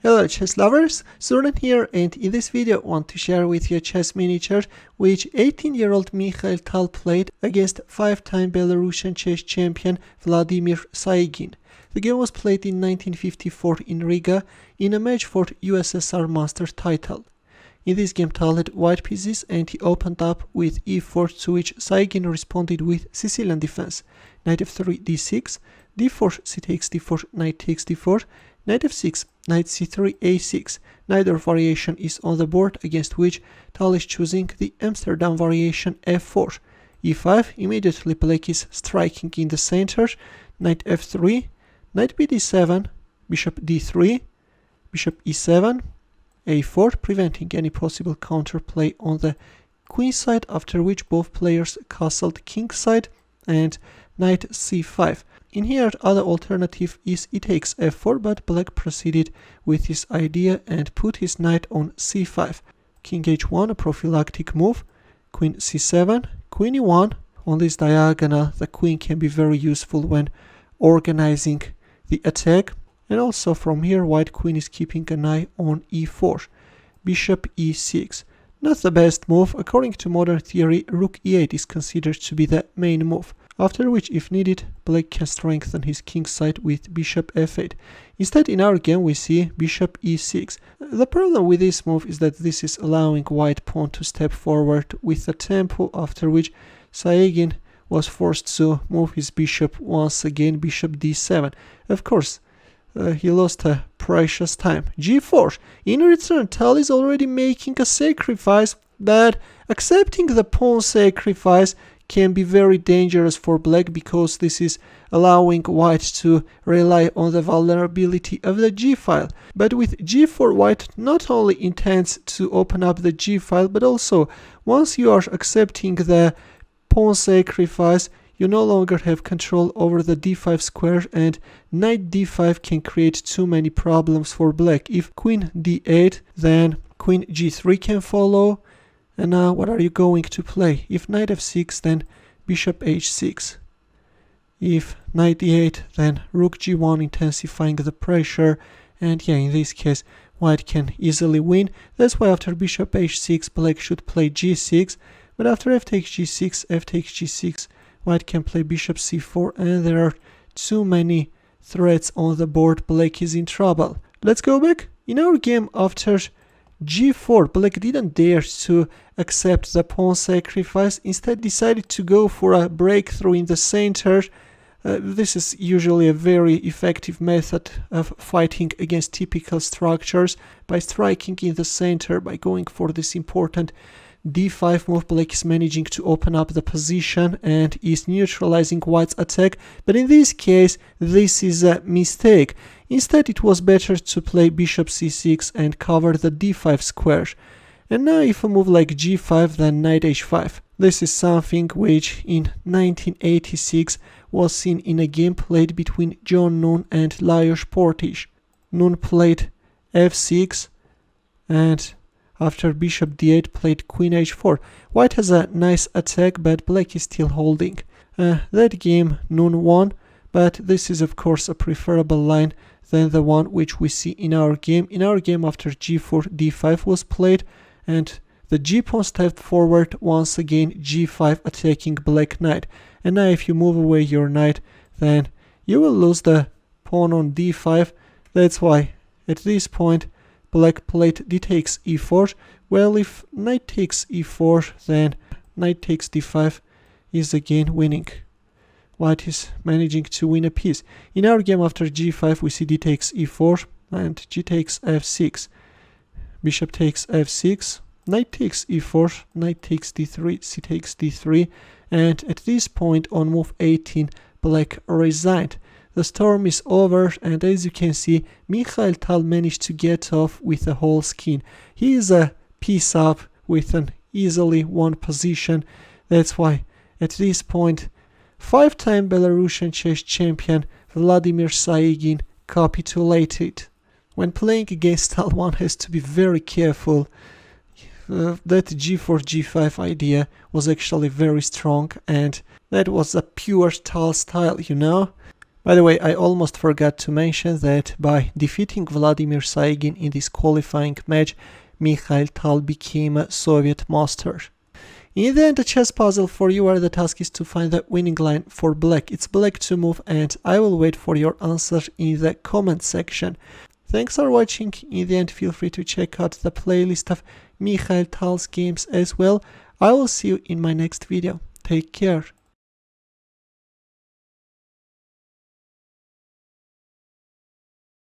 Hello chess lovers, Suren here, and in this video I want to share with you a chess miniature which 18-year-old Mikhail Tal played against 5-time Belarusian chess champion Vladimir Saigin. The game was played in 1954 in Riga in a match for USSR master title. In this game Tal had white pieces and he opened up with e4, to which Saigin responded with Sicilian defense. Knight f3 d6, d4 c takes d4, knight takes d4, knight f6, knight c3, a6. Neither variation is on the board, against which Tal is choosing the Amsterdam variation f4. e5, immediately black is striking in the center. Knight f3, knight bd7, bishop d3, bishop e7, a4, preventing any possible counterplay on the queen side, after which both players castled king side, and knight c5. In here, other alternative is e takes f4, but black proceeded with his idea and put his knight on c5. King h1, a prophylactic move. Queen c7, queen e1. On this diagonal, the queen can be very useful when organizing the attack. And also from here, white queen is keeping an eye on e4. Bishop e6. Not the best move. According to modern theory, rook e8 is considered to be the main move. After which, if needed, black can strengthen his king side with bishop f8. Instead, in our game, we see bishop e6. The problem with this move is that this is allowing white pawn to step forward with a tempo, after which Saigin was forced to move his bishop once again, bishop d7. Of course, he lost a precious time. g4. In return, Tal is already making a sacrifice, but accepting the pawn sacrifice can be very dangerous for black, because this is allowing white to rely on the vulnerability of the g file. But with g4, white not only intends to open up the g file, but also once you are accepting the pawn sacrifice, you no longer have control over the d5 square, and knight d5 can create too many problems for black. If queen d8, then queen g3 can follow. And now what are you going to play? If knight f6, then bishop h6. If knight e8, then rook g1, intensifying the pressure. And yeah, in this case, white can easily win. That's why after bishop h6, black should play g6. But after f takes g6, f takes g6, white can play bishop c4. And there are too many threats on the board. Black is in trouble. Let's go back. In our game, after g4, black didn't dare to accept the pawn sacrifice, instead decided to go for a breakthrough in the center. This is usually a very effective method of fighting against typical structures. By striking in the center, by going for this important d5 move, black is managing to open up the position and is neutralizing white's attack. But in this case, this is a mistake. Instead, it was better to play bishop c6 and cover the d5 square. And now if a move like g5, then knight h5. This is something which in 1986 was seen in a game played between John Nunn and Lajos Portish. Nunn played f6, and after bishop d8 played queen h4. White has a nice attack, but black is still holding. That game Nunn won, but this is of course a preferable line than the one which we see in our game. In our game, after g4, d5 was played, and the g-pawn stepped forward, once again g5 attacking black knight. And now if you move away your knight, then you will lose the pawn on d5. That's why at this point black played d takes e4. Well, if knight takes e4, then knight takes d5 is again winning. White is managing to win a piece. In our game, after g5, we see d takes e4 and g takes f6. Bishop takes f6, knight takes e4, knight takes d3, c takes d3, and at this point on move 18, black resigned. The storm is over, and as you can see, Mikhail Tal managed to get off with a whole skin. He is a piece up with an easily won position. That's why at this point, 5-time Belarusian chess champion Vladimir Saigin capitulated. When playing against Tal, one has to be very careful. That g4, g5 idea was actually very strong, and that was a pure Tal style, you know? By the way, I almost forgot to mention that by defeating Vladimir Saigin in this qualifying match, Mikhail Tal became a Soviet master. In the end, the chess puzzle for you where the task is to find the winning line for black. It's black to move, and I will wait for your answer in the comment section. Thanks for watching. In the end, feel free to check out the playlist of Mikhail Tal's games as well. I will see you in my next video. Take care.